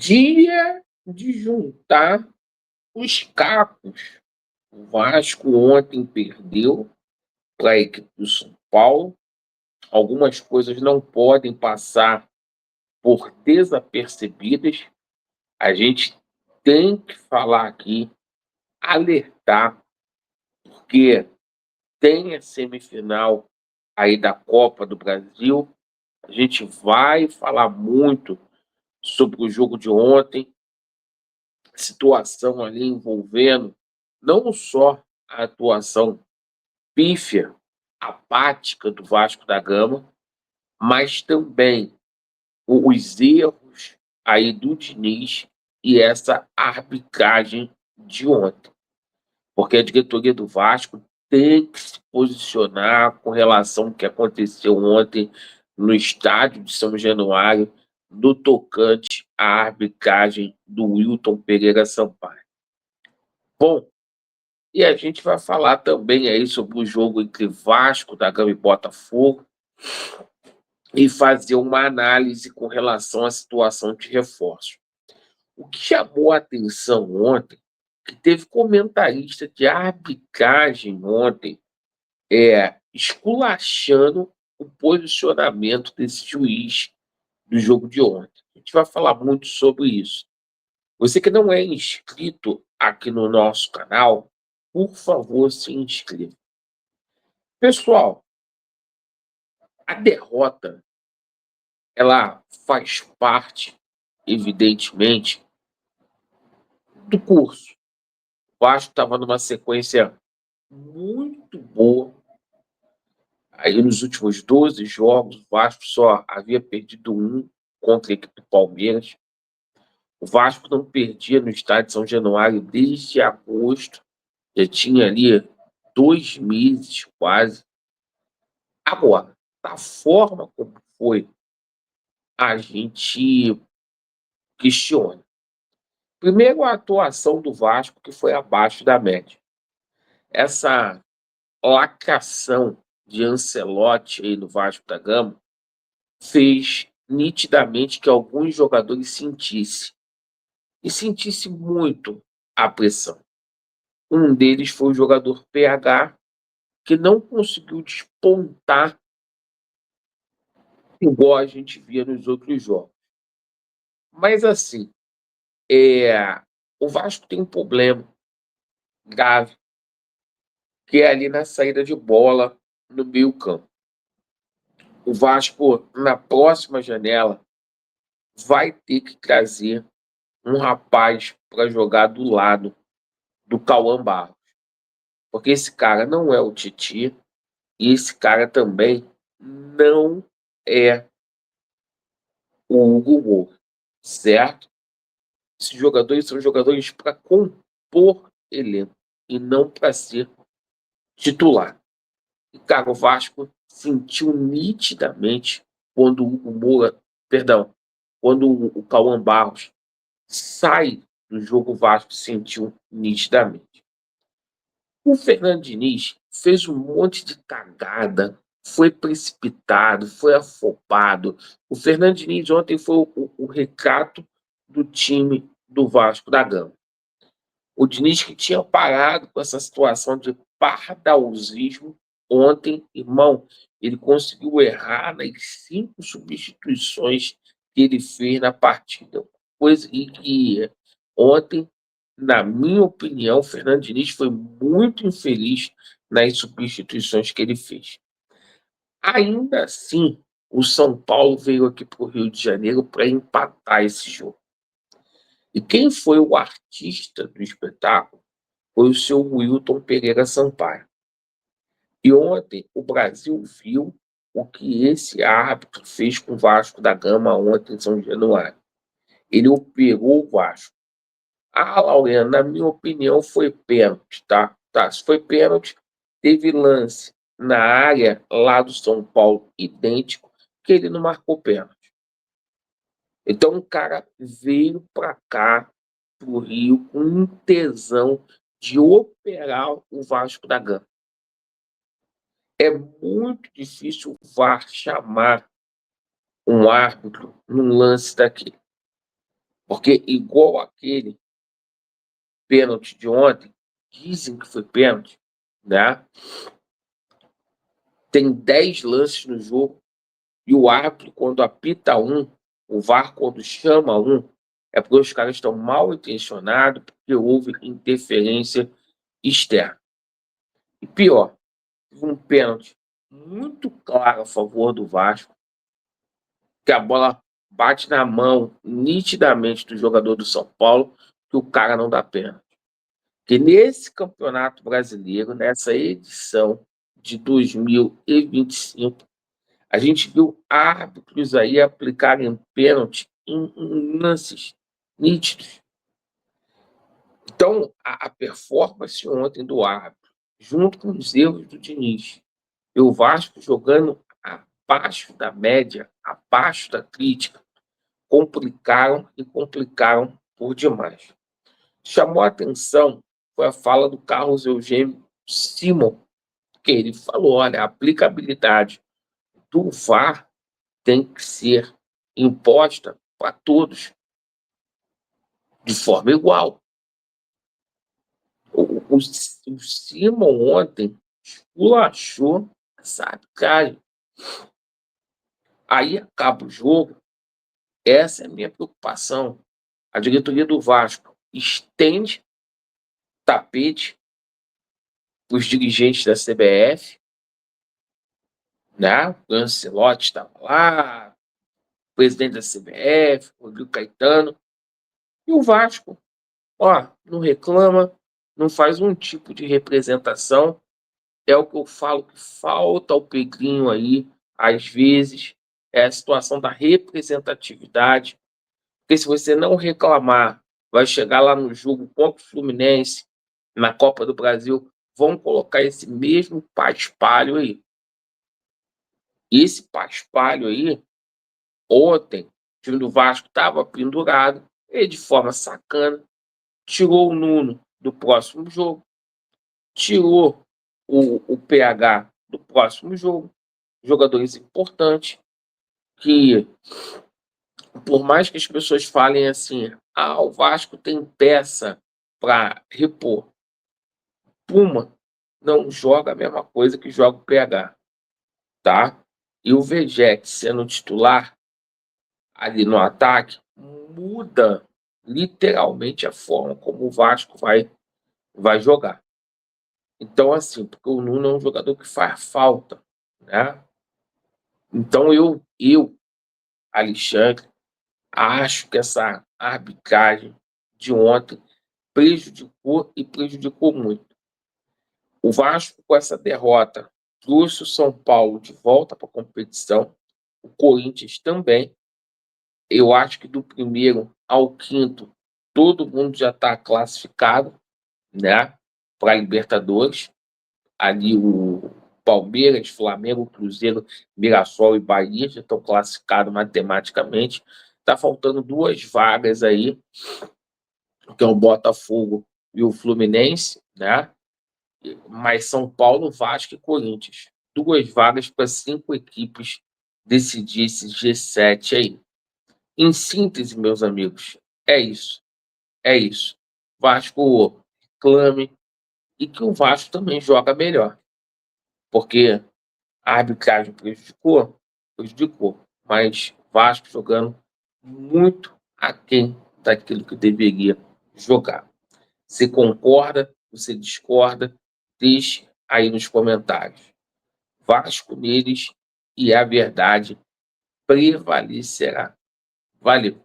Dia de juntar os cacos. O Vasco ontem perdeu para a equipe do São Paulo. Algumas coisas não podem passar por desapercebidas. A gente tem que falar aqui, alertar, porque tem a semifinal aí da Copa do Brasil. A gente vai falar muito sobre o jogo de ontem, situação ali envolvendo não só a atuação pífia, apática do Vasco da Gama, mas também os erros aí do Diniz e essa arbitragem de ontem. Porque a diretoria do Vasco tem que se posicionar com relação ao que aconteceu ontem no estádio de São Januário, no tocante à arbitragem do Wilton Pereira Sampaio. Bom, e a gente vai falar também aí sobre o jogo entre Vasco da Gama e Botafogo e fazer uma análise com relação à situação de reforço. O que chamou a atenção ontem, que teve comentarista de arbitragem ontem, esculachando o posicionamento desse juiz do jogo de ontem. A gente vai falar muito sobre isso. Você que não é inscrito aqui no nosso canal, por favor, se inscreva. Pessoal, a derrota, ela faz parte, evidentemente, do curso. O Vasco estava numa sequência muito boa. Aí nos últimos 12 jogos, o Vasco só havia perdido um contra a equipe do Palmeiras. O Vasco não perdia no estádio de São Januário desde agosto. Já tinha ali 2 meses quase. Agora, da forma como foi, a gente questiona. Primeiro, a atuação do Vasco, que foi abaixo da média. Essa lacração de Ancelotti aí no Vasco da Gama fez nitidamente que alguns jogadores sentissem muito a pressão. Um deles foi o jogador PH, que não conseguiu despontar igual a gente via nos outros jogos. Mas assim, o Vasco tem um problema grave, que é ali na saída de bola no meio-campo. O Vasco, na próxima janela, vai ter que trazer um rapaz para jogar do lado do Cauã Barros. Porque esse cara não é o Titi e esse cara também não é o Hugo Moura, certo? Esses jogadores são jogadores para compor elenco e não para ser titular. E, cara, o Vasco sentiu nitidamente quando o Moura, perdão, quando o Cauã Barros sai do jogo, o Vasco sentiu nitidamente. O Fernando Diniz fez um monte de cagada, foi precipitado, foi afobado. O Fernando Diniz ontem foi o retrato do time do Vasco da Gama. O Diniz que tinha parado com essa situação de pardalzismo ontem, irmão, ele conseguiu errar nas 5 substituições que ele fez na partida. Coisa que ontem, na minha opinião, o Fernando Diniz foi muito infeliz nas substituições que ele fez. Ainda assim, o São Paulo veio aqui para o Rio de Janeiro para empatar esse jogo. E quem foi o artista do espetáculo foi o seu Wilton Pereira Sampaio. E ontem o Brasil viu o que esse árbitro fez com o Vasco da Gama ontem em São Januário. Ele operou o Vasco. Ah, Laureano, na minha opinião foi pênalti, tá? Tá, se foi pênalti, teve lance na área lá do São Paulo idêntico que ele não marcou pênalti. Então o cara veio para cá, pro Rio, com um tesão de operar o Vasco da Gama. É muito difícil o VAR chamar um árbitro num lance daquele. Porque igual aquele pênalti de ontem, dizem que foi pênalti, né? Tem 10 lances no jogo e o árbitro, quando apita um, o VAR, quando chama um, é porque os caras estão mal intencionados, porque houve interferência externa. E pior, um pênalti muito claro a favor do Vasco, que a bola bate na mão nitidamente do jogador do São Paulo, que o cara não dá pênalti. Que nesse Campeonato Brasileiro, nessa edição de 2025, a gente viu árbitros aí aplicarem pênalti em lances nítidos. Então, a performance ontem do árbitro, junto com os erros do Diniz, e o Vasco jogando abaixo da média, abaixo da crítica, complicaram e complicaram por demais. Chamou a atenção foi a fala do Carlos Eugênio Simon, que ele falou: olha, a aplicabilidade do VAR tem que ser imposta para todos, de forma igual. O Simon ontem esculachou essa arbitragem. Aí acaba o jogo, essa é a minha preocupação. A diretoria do Vasco estende tapete para os dirigentes da CBF, né? O Ancelotti estava lá, o presidente da CBF, Rodrigo Caetano, e o Vasco, ó, não reclama, não faz um tipo de representação. É o que eu falo que falta ao Pedrinho aí, às vezes, é a situação da representatividade. Porque se você não reclamar, vai chegar lá no jogo contra o Fluminense, na Copa do Brasil, vão colocar esse mesmo paspalho aí. E esse paspalho aí, ontem, o time do Vasco estava pendurado, e de forma sacana, tirou o Nuno do próximo jogo, tirou o PH do próximo jogo, jogadores importantes, que, por mais que as pessoas falem assim, o Vasco tem peça para repor, Puma não joga a mesma coisa que joga o PH, tá? E o Vegetti sendo titular ali no ataque, muda literalmente a forma como o Vasco vai jogar. Então, assim, porque o Nuno é um jogador que faz falta, né? Então, Alexandre, acho que essa arbitragem de ontem prejudicou e prejudicou muito. O Vasco, com essa derrota, trouxe o São Paulo de volta para a competição, o Corinthians também. Eu acho que do primeiro ao quinto, todo mundo já está classificado, né, para a Libertadores. Ali o Palmeiras, Flamengo, Cruzeiro, Mirassol e Bahia já estão classificados matematicamente. Está faltando 2 vagas aí, que é o Botafogo e o Fluminense, né? Mas São Paulo, Vasco e Corinthians. 2 vagas para 5 equipes decidir esse G7 aí. Em síntese, meus amigos, é isso. É isso. Vasco clame e que o Vasco também joga melhor. Porque a arbitragem prejudicou, mas Vasco jogando muito aquém daquilo que deveria jogar. Você concorda? Você discorda? Deixe aí nos comentários. Vasco neles e a verdade prevalecerá. Valeu!